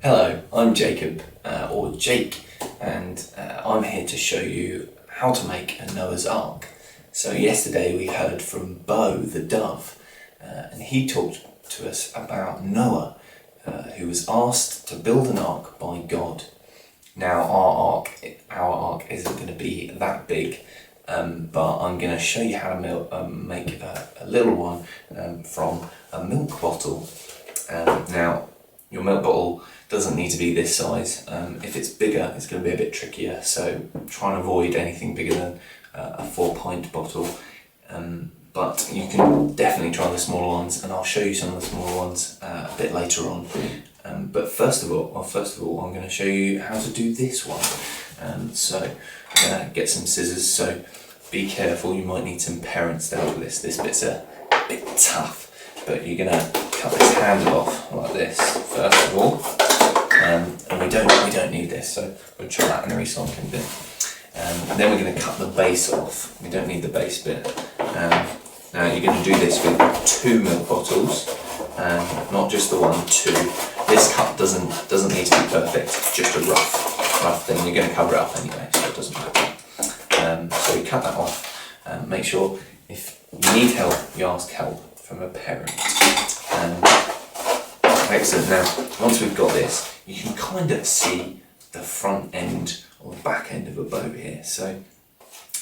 Hello, I'm Jacob, or Jake, and I'm here to show you how to make a Noah's Ark. So yesterday we heard from Bo the dove, and he talked to us about Noah, who was asked to build an ark by God. Now our ark isn't going to be that big, but I'm going to show you how to make a little one from a milk bottle. Now your milk bottle doesn't need to be this size. If it's bigger, it's going to be a bit trickier, so try and avoid anything bigger than a 4-pint bottle. But you can definitely try the smaller ones, and I'll show you some of the smaller ones a bit later on. But first of all, I'm going to show you how to do this one. So I'm going to get some scissors, so be careful, you might need some parents to help with this. This bit's a bit tough, but you're going to cut this handle off like this, first of all. And we don't need this, so we'll chuck that in the recycling bin. And then we're going to cut the base off. We don't need the base bit. Now you're going to do this with 2 milk bottles, not just the one, 2. This cut doesn't need to be perfect, it's just a rough thing. You're going to cover it up anyway, so it doesn't matter. So you cut that off. Make sure if you need help, you ask help from a parent. Excellent. Now, once we've got this, you can kind of see the front end or the back end of a boat here. So,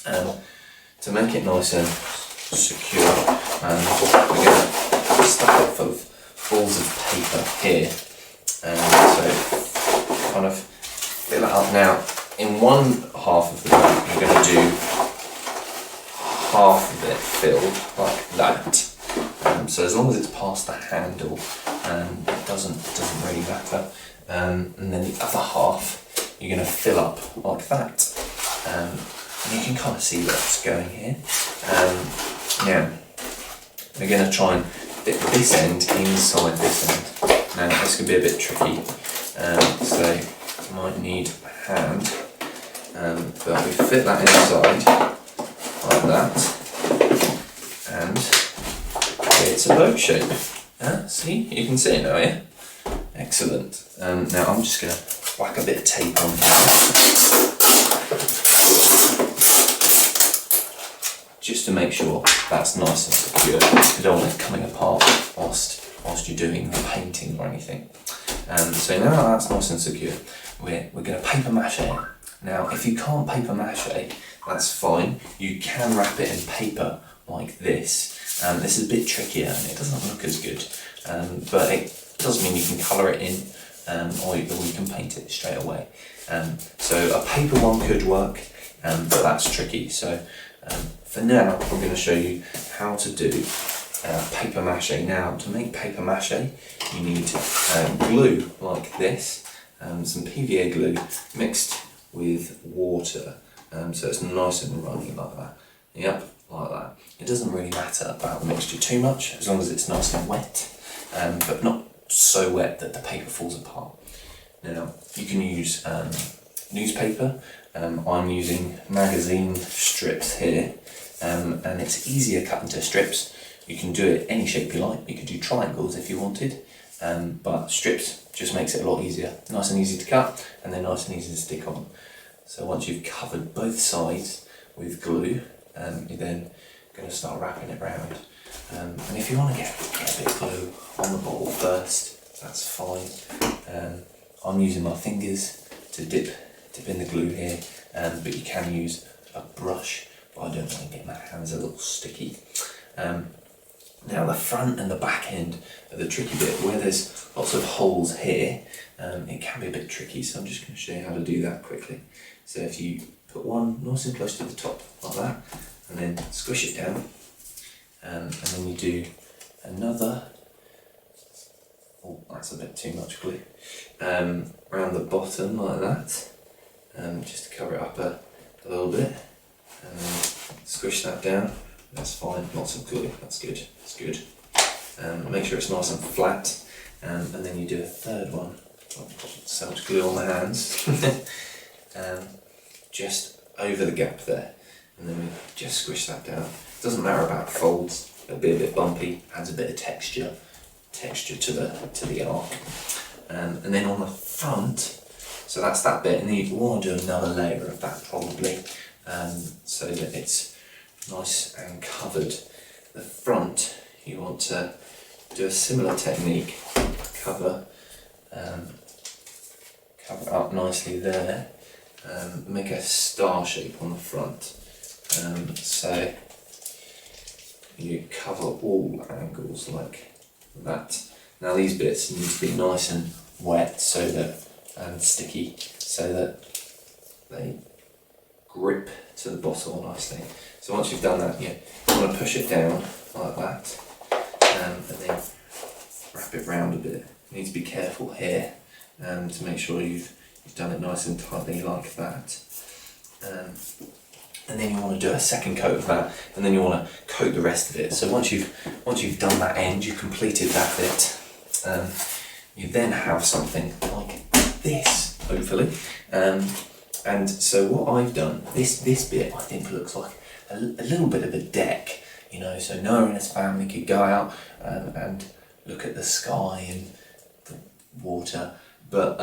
to make it nice and secure, we're going to stuff it full of balls of paper here. So, kind of fill it up. Now, in one half of the boat, you're going to do half of it filled like that. So as long as it's past the handle, it doesn't really matter. And then the other half, you're going to fill up like that. And you can kind of see where it's going here. Now, we're going to try and fit this end inside this end. Now, this can be a bit tricky, so you might need a hand. But we fit that inside like that, and it's a boat shape. See, you can see it now, yeah? Excellent. Now I'm just going to whack a bit of tape on here, just to make sure that's nice and secure. You don't want it coming apart whilst you're doing the painting or anything. So now that that's nice and secure, we're going to paper mache it. Now if you can't paper mache, that's fine. You can wrap it in paper like this. This is a bit trickier and it doesn't look as good, but it does mean you can colour it in, or you can paint it straight away. So a paper one could work, but that's tricky. So for now, I'm going to show you how to do paper mache. Now, to make paper mache, you need glue like this, some PVA glue mixed with water, so it's nice and runny like that. Yep, like that. It doesn't really matter about the mixture too much, as long as it's nice and wet, but not so wet that the paper falls apart. Now, you can use newspaper. I'm using magazine strips here, and it's easier cut into strips. You can do it any shape you like. You could do triangles if you wanted, but strips just makes it a lot easier. Nice and easy to cut, and they're nice and easy to stick on. So once you've covered both sides with glue, you're then going to start wrapping it around. And if you want to get a bit of glue on the bottle first, that's fine. I'm using my fingers to dip in the glue here, but you can use a brush, but I don't want to get my hands a little sticky. Now the front and the back end are the tricky bit, where there's lots of holes here. It can be a bit tricky, so I'm just going to show you how to do that quickly. So if you put one nice and close to the top like that, and then squish it down, and then you do another, oh that's a bit too much glue, around the bottom like that, just to cover it up a little bit, and then squish that down. That's fine, lots of glue, that's good, that's good. Make sure it's nice and flat, and then you do a third one. Oh, so much glue on the hands. Just over the gap there, and then we just squish that down. It doesn't matter about folds, it'll be a bit bumpy, adds a bit of texture to the ark. and then on the front, so that's that bit, and then you want to do another layer of that probably, so that it's nice and covered. The front, you want to do a similar technique, cover up nicely there, make a star shape on the front, so you cover all angles like that. Now these bits need to be nice and wet and sticky, so that they grip to the bottle nicely. So once you've done that, you want to push it down like that, and then wrap it round a bit. You need to be careful here to make sure you've done it nice and tightly like that. And then you want to do a second coat of that, and then you want to coat the rest of it. So once you've done that end, you've completed that bit, you then have something like this, hopefully. And so what I've done, this bit I think looks like a little bit of a deck, you know, so Noah and his family could go out and look at the sky and the water, but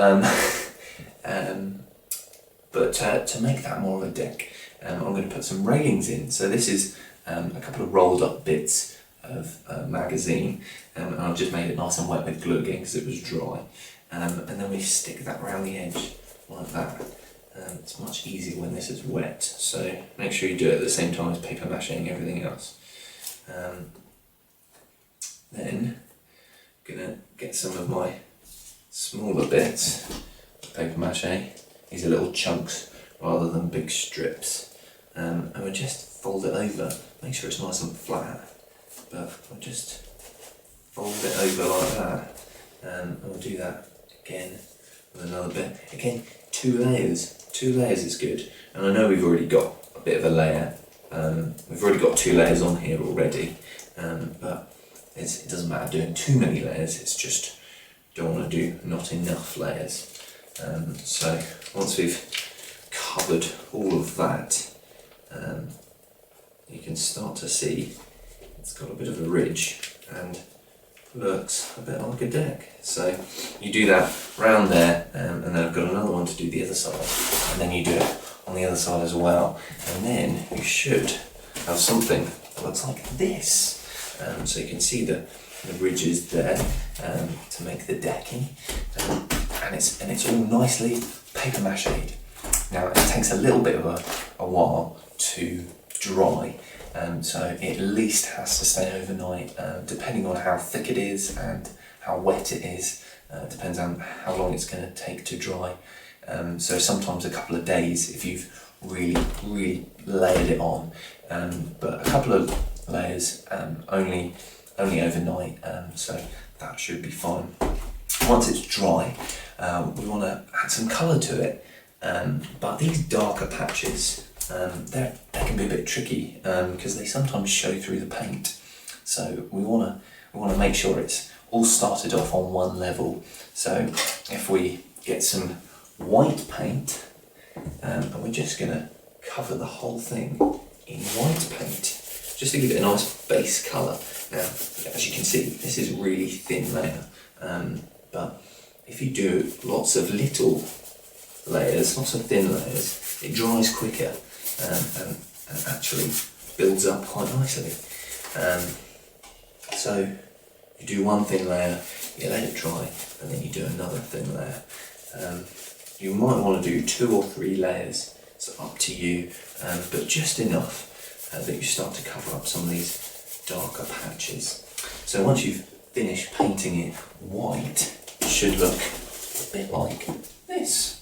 to make that more of a deck, I'm going to put some railings in. So this is a couple of rolled up bits of magazine, and I've just made it nice and wet with glue again because it was dry, and then we stick that around the edge like that. It's much easier when this is wet, so make sure you do it at the same time as paper mâching everything else. Then I'm going to get some of my smaller bits of paper mâché. These are little chunks rather than big strips, and we'll just fold it over, make sure it's nice and flat, but we'll just fold it over like that, and we'll do that again with another bit. Again, two layers is good, and I know we've already got a bit of a layer, we've already got 2 layers on here already, but it doesn't matter doing too many layers, it's just don't want to do not enough layers. So once we've covered all of that, you can start to see it's got a bit of a ridge and looks a bit like a deck. So you do that round there, and then I've got another one to do the other side, and then you do it on the other side as well, and then you should have something that looks like this. So you can see the ridges there to make the decking, and it's all nicely paper mâchéd. Now it takes a little bit of a while to dry, so it at least has to stay overnight, depending on how thick it is and how wet it is. Depends on how long it's going to take to dry. So sometimes a couple of days if you've really layered it on, but a couple of layers only overnight, so that should be fine. Once it's dry, we want to add some colour to it, but these darker patches, they can be a bit tricky because they sometimes show through the paint. So we want to make sure it's all started off on one level. So if we get some white paint, and we're just going to cover the whole thing in white paint, just to give it a nice base colour. Now, as you can see, this is a really thin layer, but if you do lots of little layers, lots of thin layers, it dries quicker and actually builds up quite nicely. So you do one thin layer, you let it dry, and then you do another thin layer. You might want to do 2 or 3 layers, it's up to you, but just enough that you start to cover up some of these darker patches. So once you've finished painting it white, it should look a bit like this.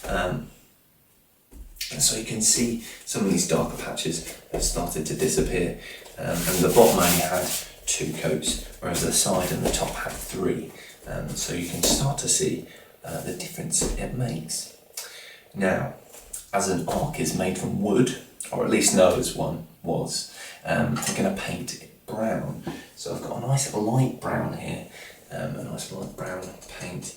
And so you can see some of these darker patches have started to disappear, and the bottom only had 2 coats, whereas the side and the top had 3. So you can start to see the difference it makes. Now, as an ark is made from wood, or at least Noah's one was, I'm going to paint it brown. So I've got a nice light brown here, a nice light brown paint.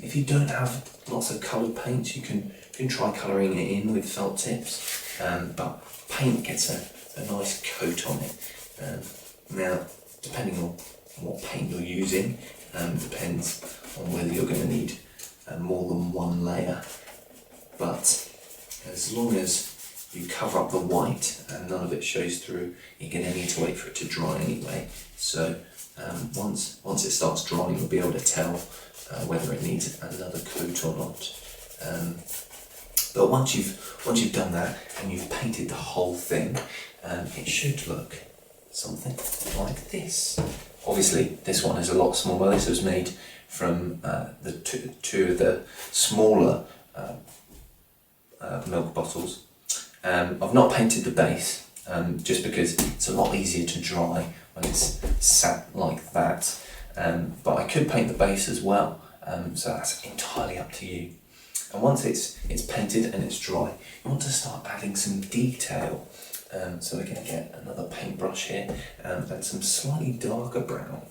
If you don't have lots of coloured paints, you can try colouring it in with felt tips, but paint gets a nice coat on it. Now, depending on what paint you're using, depends on whether you're going to need more than one layer, but as long as you cover up the white and none of it shows through, you're going to need to wait for it to dry anyway. So once it starts drying, you'll be able to tell whether it needs another coat or not. But once you've done that and you've painted the whole thing, it should look something like this. Obviously, this one is a lot smaller. This was made from the two of the smaller milk bottles. I've not painted the base just because it's a lot easier to dry when it's sat like that. But I could paint the base as well, so that's entirely up to you. And once it's painted and it's dry, you want to start adding some detail. So we're going to get another paintbrush here and some slightly darker brown.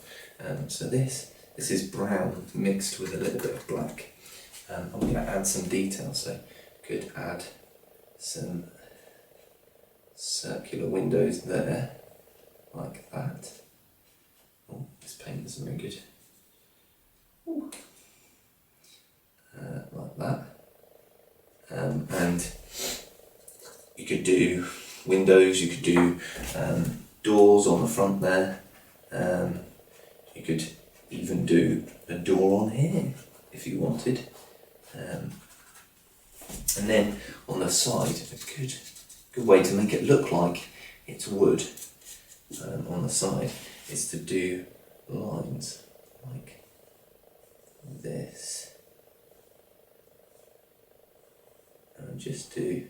So this is brown mixed with a little bit of black. I'm going to add some detail, so could add some circular windows there, like that. Oh, this paint isn't very good. Like that. And you could do windows, you could do doors on the front there. You could even do a door on here if you wanted. And then on the side, a good way to make it look like it's wood on the side is to do lines like this. And just do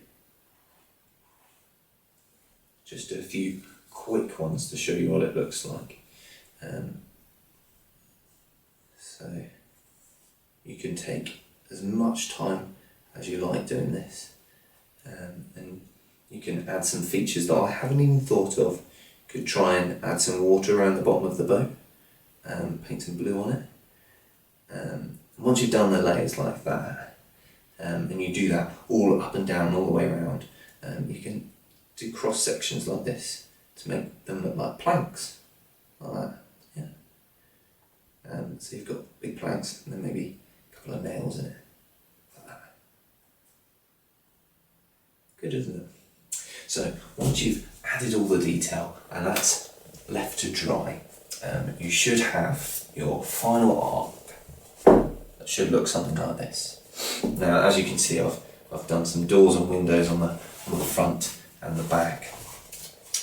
a few quick ones to show you what it looks like. So you can take as much time as you like doing this, and you can add some features that I haven't even thought of. Could try and add some water around the bottom of the boat, paint some blue on it. Once you've done the layers like that, and you do that all up and down all the way around, you can do cross sections like this to make them look like planks, like that. Yeah. So you've got big planks and then maybe a couple of nails in it, like that. Good, isn't it? So once you've added all the detail and that's left to dry, you should have your final ark that should look something like this. Now, as you can see, I've done some doors and windows on the front and the back,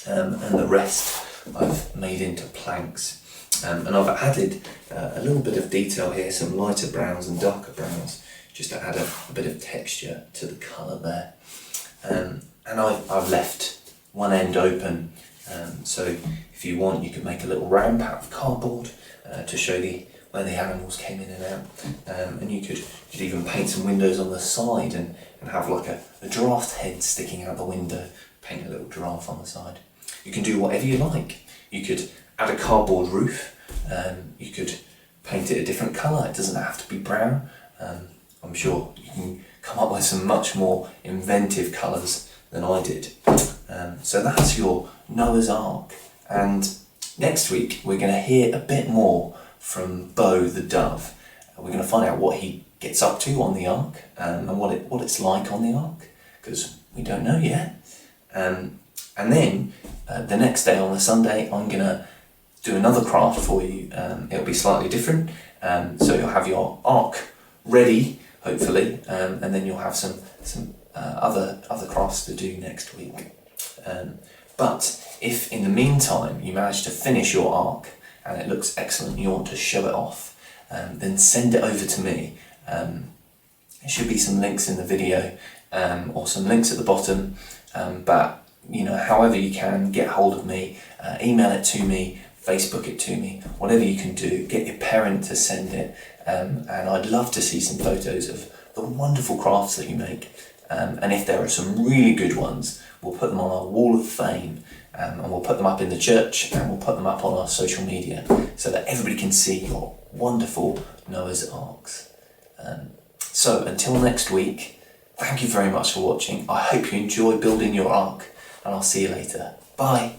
and the rest I've made into planks. And I've added a little bit of detail here, some lighter browns and darker browns, just to add a bit of texture to the colour there. And I've left one end open, so if you want, you could make a little ramp out of cardboard to show where the animals came in and out. And you could even paint some windows on the side and have like a giraffe head sticking out the window, paint a little giraffe on the side. You can do whatever you like. You could add a cardboard roof, you could paint it a different colour, it doesn't have to be brown. I'm sure you can come up with some much more inventive colours than I did. So that's your Noah's Ark, and next week we're going to hear a bit more from Bo the dove. We're going to find out what he gets up to on the Ark, and what it's like on the Ark, because we don't know yet. And then the next day, on the Sunday, I'm going to do another craft for you. It'll be slightly different, so you'll have your Ark ready, hopefully, and then you'll have some other crafts to do next week. But if in the meantime you manage to finish your Ark and it looks excellent, you want to show it off, then send it over to me. There should be some links in the video, or some links at the bottom, but however you can, get hold of me, email it to me, Facebook it to me, whatever you can do, get your parent to send it, and I'd love to see some photos of the wonderful crafts that you make. And if there are some really good ones, we'll put them on our wall of fame, and we'll put them up in the church, and we'll put them up on our social media so that everybody can see your wonderful Noah's Arks. So until next week, thank you very much for watching. I hope you enjoy building your Ark, and I'll see you later. Bye.